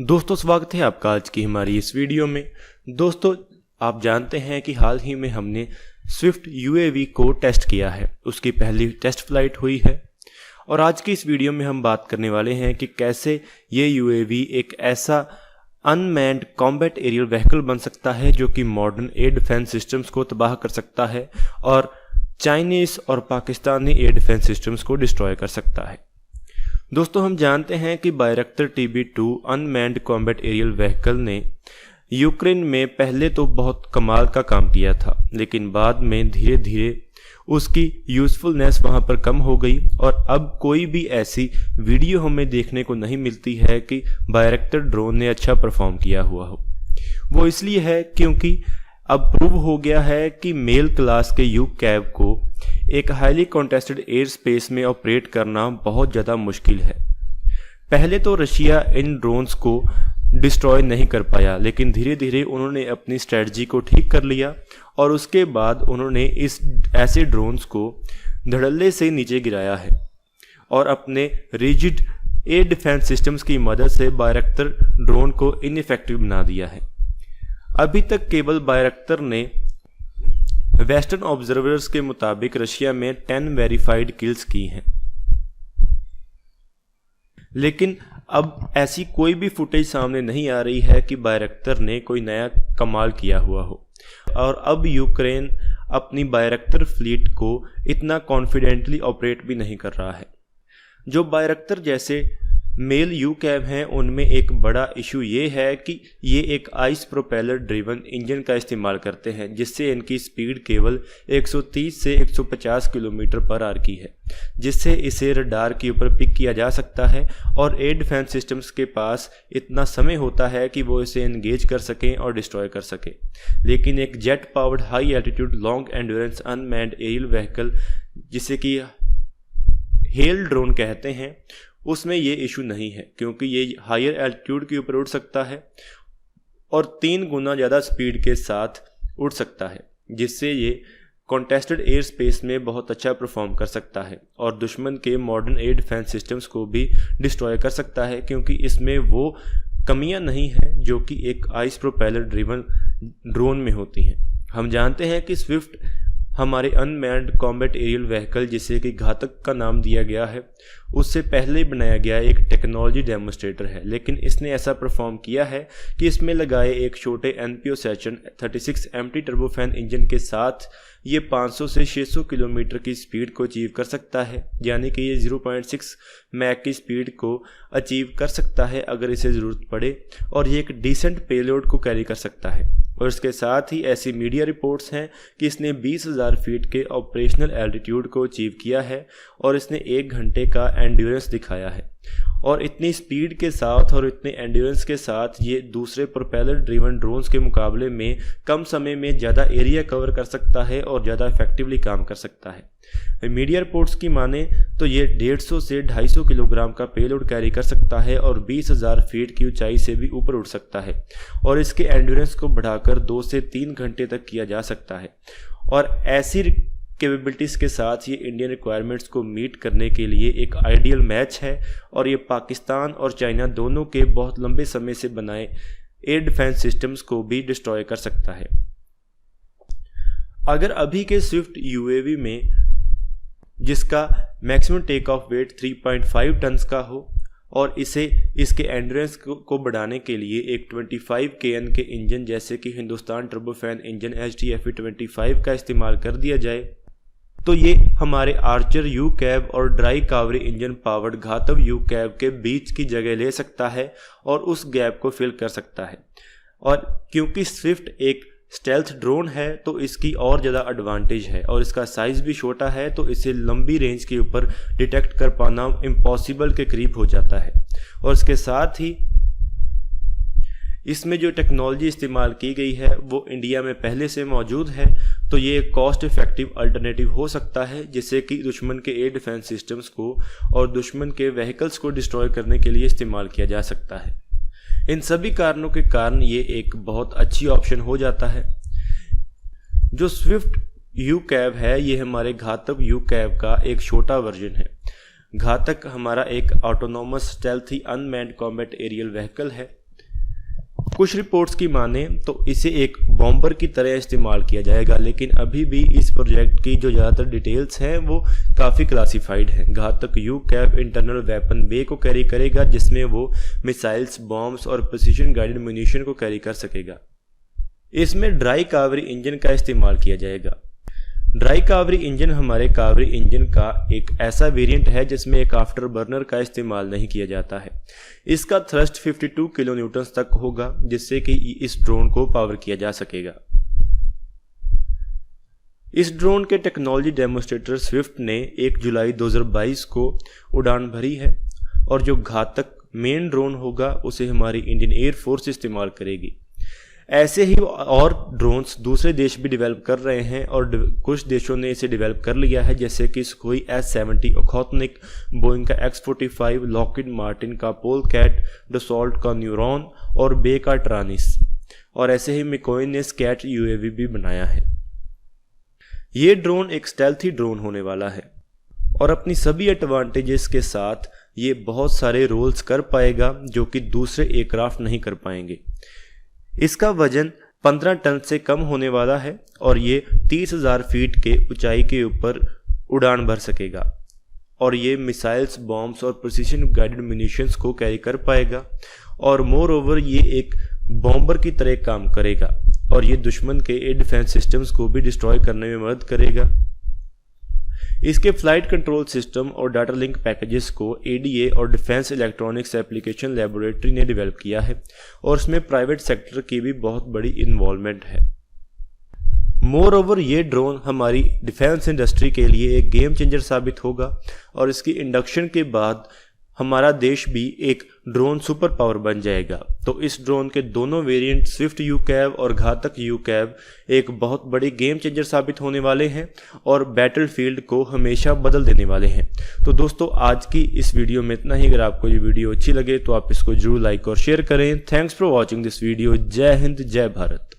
दोस्तों स्वागत है आपका आज की हमारी इस वीडियो में। दोस्तों आप जानते हैं कि हाल ही में हमने स्विफ्ट यूएवी को टेस्ट किया है, उसकी पहली टेस्ट फ्लाइट हुई है और आज की इस वीडियो में हम बात करने वाले हैं कि कैसे ये यूएवी एक ऐसा अनमैन्ड कॉम्बैट एरियल व्हीकल बन सकता है जो कि मॉडर्न एयर डिफेंस सिस्टम्स को तबाह कर सकता है और चाइनीज़ और पाकिस्तानी एयर डिफेंस सिस्टम्स को डिस्ट्रॉय कर सकता है। दोस्तों हम जानते हैं कि Bayraktar TB2 unmanned combat aerial vehicle ने यूक्रेन में पहले तो बहुत कमाल का काम किया था, लेकिन बाद में धीरे धीरे उसकी यूज़फुलनेस वहां पर कम हो गई और अब कोई भी ऐसी वीडियो हमें देखने को नहीं मिलती है कि बायरक्टर ड्रोन ने अच्छा परफॉर्म किया हुआ हो। वो इसलिए है क्योंकि अब प्रूव हो गया है कि मेल क्लास के यूकैव को एक हाईली कॉन्टेस्टेड एयर स्पेस में ऑपरेट करना बहुत ज़्यादा मुश्किल है। पहले तो रशिया इन ड्रोन्स को डिस्ट्रॉय नहीं कर पाया, लेकिन धीरे धीरे उन्होंने अपनी स्ट्रेटजी को ठीक कर लिया और उसके बाद उन्होंने इस ऐसे ड्रोन्स को धड़ल्ले से नीचे गिराया है और अपने रिजिड एयर डिफेंस सिस्टम्स की मदद से बायरक्टर ड्रोन को इनइफेक्टिव बना दिया है। अभी तक केवल बायरक्टर ने वेस्टर्न ऑब्जर्वर्स के मुताबिक रशिया में 10 वेरीफाइड किल्स की हैं, लेकिन अब ऐसी कोई भी फुटेज सामने नहीं आ रही है कि बायरक्टर ने कोई नया कमाल किया हुआ हो और अब यूक्रेन अपनी बायरक्टर फ्लीट को इतना कॉन्फिडेंटली ऑपरेट भी नहीं कर रहा है। जो बायरक्टर जैसे मेल यूकैव हैं उनमें एक बड़ा इशू ये है कि ये एक आइस प्रोपेलर ड्रिवन इंजन का इस्तेमाल करते हैं, जिससे इनकी स्पीड केवल 130 से 150 किलोमीटर पर आवर की है, जिससे इसे रडार के ऊपर पिक किया जा सकता है और एयर डिफेंस सिस्टम्स के पास इतना समय होता है कि वो इसे एंगेज कर सकें और डिस्ट्रॉय कर सकें। लेकिन एक jet powered high altitude long endurance unmanned aerial vehicle, जिसे कि हेल ड्रोन कहते हैं, उसमें ये इशू नहीं है क्योंकि ये हायर एल्टीट्यूड के ऊपर उड़ सकता है और 3 गुना ज़्यादा स्पीड के साथ उड़ सकता है, जिससे ये कॉन्टेस्टेड एयर स्पेस में बहुत अच्छा परफॉर्म कर सकता है और दुश्मन के मॉडर्न एयर डिफेंस सिस्टम्स को भी डिस्ट्रॉय कर सकता है, क्योंकि इसमें वो कमियां नहीं हैं जो कि एक आइस प्रोपेलर ड्रिवन ड्रोन में होती हैं। हम जानते हैं कि स्विफ्ट हमारे अनमैन्ड कॉम्बैट एरियल व्हीकल, जिसे कि घातक का नाम दिया गया है, उससे पहले बनाया गया एक टेक्नोलॉजी डेमोस्ट्रेटर है, लेकिन इसने ऐसा परफॉर्म किया है कि इसमें लगाए एक छोटे NPO session 36 empty turbofan engine के साथ ये 500 से 600 किलोमीटर की स्पीड को अचीव कर सकता है, यानी कि ये 0.6 मैक की स्पीड को अचीव कर सकता है अगर इसे ज़रूरत पड़े, और ये एक डिसेंट पेलोड को कैरी कर सकता है। और इसके साथ ही ऐसी मीडिया रिपोर्ट्स हैं कि इसने 20,000 फीट के ऑपरेशनल एल्टीट्यूड को अचीव किया है और इसने 1 घंटे का एंड्योरेंस दिखाया है। और इतनी स्पीड के साथ और इतने एंड्योरेंस के साथ ये दूसरे प्रोपेलर ड्रिवन ड्रोन्स के मुकाबले में कम समय में ज़्यादा एरिया कवर कर सकता है और ज़्यादा इफेक्टिवली काम कर सकता है। मीडिया रिपोर्ट्स की माने तो ये 150 से 250 किलोग्राम का पेलोड कैरी कर सकता है और 20,000 फीट की ऊंचाई से भी ऊपर उड़ सकता है और इसके एंड्योरेंस को बढ़ाकर 2 से 3 घंटे तक किया जा सकता है। और ऐसी कैपेबिलिटीज़ के साथ ये इंडियन रिक्वायरमेंट्स को मीट करने के लिए एक आइडियल मैच है और ये पाकिस्तान और चाइना दोनों के बहुत लंबे समय से बनाए एयर डिफेंस सिस्टम्स को भी डिस्ट्रॉय कर सकता है। अगर अभी के स्विफ्ट यूएवी में, जिसका maximum take off weight 3.5 tons का हो और इसे इसके एंड्योरेंस को बढ़ाने के लिए एक 25 kN के इंजन जैसे कि हिंदुस्तान टर्बोफैन इंजन HTFE25 का इस्तेमाल कर दिया जाए, तो ये हमारे आर्चर यूकैव और ड्राई कावरी इंजन पावर्ड घातव यूकैव के बीच की जगह ले सकता है और उस गैप को फिल कर सकता है। और क्योंकि स्विफ्ट एक स्टेल्थ ड्रोन है तो इसकी और ज़्यादा एडवांटेज है और इसका साइज़ भी छोटा है, तो इसे लंबी रेंज के ऊपर डिटेक्ट कर पाना इम्पॉसिबल के करीब हो जाता है। और इसके साथ ही इसमें जो टेक्नोलॉजी इस्तेमाल की गई है वो इंडिया में पहले से मौजूद है, तो ये एक कॉस्ट इफेक्टिव अल्टरनेटिव हो सकता है जिससे कि दुश्मन के एयर डिफेंस सिस्टम्स को और दुश्मन के व्हीकल्स को डिस्ट्रॉय करने के लिए इस्तेमाल किया जा सकता है। इन सभी कारणों के कारण ये एक बहुत अच्छी ऑप्शन हो जाता है। जो स्विफ्ट यूकैव है ये हमारे घातक यूकैव का एक छोटा वर्जन है। घातक हमारा एक autonomous stealthy unmanned combat aerial vehicle है कुछ रिपोर्ट्स की माने तो इसे एक बॉम्बर की तरह इस्तेमाल किया जाएगा, लेकिन अभी भी इस प्रोजेक्ट की जो ज़्यादातर डिटेल्स हैं वो काफ़ी क्लासिफाइड हैं। घातक यूकैव इंटरनल वेपन बे को कैरी करेगा, जिसमें वो मिसाइल्स, बॉम्ब्स और प्रिसीजन गाइडेड म्यूनिशन को कैरी कर सकेगा। इसमें ड्राई कावरी इंजन का इस्तेमाल किया जाएगा। ड्राई कावरी इंजन हमारे कावरी इंजन का एक ऐसा वेरिएंट है जिसमें एक आफ्टर बर्नर का इस्तेमाल नहीं किया जाता है। इसका थ्रस्ट 52 किलो न्यूटन तक होगा, जिससे कि इस ड्रोन को पावर किया जा सकेगा। इस ड्रोन के टेक्नोलॉजी डेमोन्स्ट्रेटर स्विफ्ट ने 1 जुलाई 2022 को उड़ान भरी है, और जो घातक मेन ड्रोन होगा उसे हमारी इंडियन एयर फोर्स इस्तेमाल करेगी। ऐसे ही और ड्रोन्स दूसरे देश भी डेवलप कर रहे हैं, और कुछ देशों ने इसे डेवलप कर लिया है, जैसे कि सुखोई S-70 ओखोतनिक, बोइंग का X-45, लॉकहीड मार्टिन का पोलकैट, डसॉल्ट का न्यूरॉन और बे का ट्रानिस, और ऐसे ही मिकोइन ने स्कैट UAV भी बनाया है। ये ड्रोन एक स्टेल्थी ड्रोन होने वाला है और अपनी सभी एडवांटेजेस के साथ ये बहुत सारे रोल्स कर पाएगा जो कि दूसरे एयरक्राफ्ट नहीं कर पाएंगे। इसका वजन 15 टन से कम होने वाला है और ये 30,000 फीट के ऊंचाई के ऊपर उड़ान भर सकेगा, और ये मिसाइल्स, बॉम्ब्स और प्रिसीजन गाइडेड म्यूनिशंस को कैरी कर पाएगा, और मोर ओवर ये एक बॉम्बर की तरह काम करेगा, और ये दुश्मन के एयर डिफेंस सिस्टम्स को भी डिस्ट्रॉय करने में मदद करेगा। इसके फ्लाइट कंट्रोल सिस्टम और डाटा लिंक पैकेजेस को ADA और डिफेंस इलेक्ट्रॉनिक्स एप्लीकेशन लेबोरेटरी ने डेवलप किया है, और इसमें प्राइवेट सेक्टर की भी बहुत बड़ी इन्वॉल्वमेंट है। मोर ओवर ये ड्रोन हमारी डिफेंस इंडस्ट्री के लिए एक गेम चेंजर साबित होगा, और इसकी इंडक्शन के बाद हमारा देश भी एक ड्रोन सुपर पावर बन जाएगा। तो इस ड्रोन के दोनों वेरिएंट स्विफ्ट यूकैव और घातक यूकैव एक बहुत बड़ी गेम चेंजर साबित होने वाले हैं और बैटलफील्ड को हमेशा बदल देने वाले हैं। तो दोस्तों, आज की इस वीडियो में इतना ही। अगर आपको ये वीडियो अच्छी लगे तो आप इसको जरूर लाइक और शेयर करें। Thanks for watching this video. जय हिंद, जय भारत।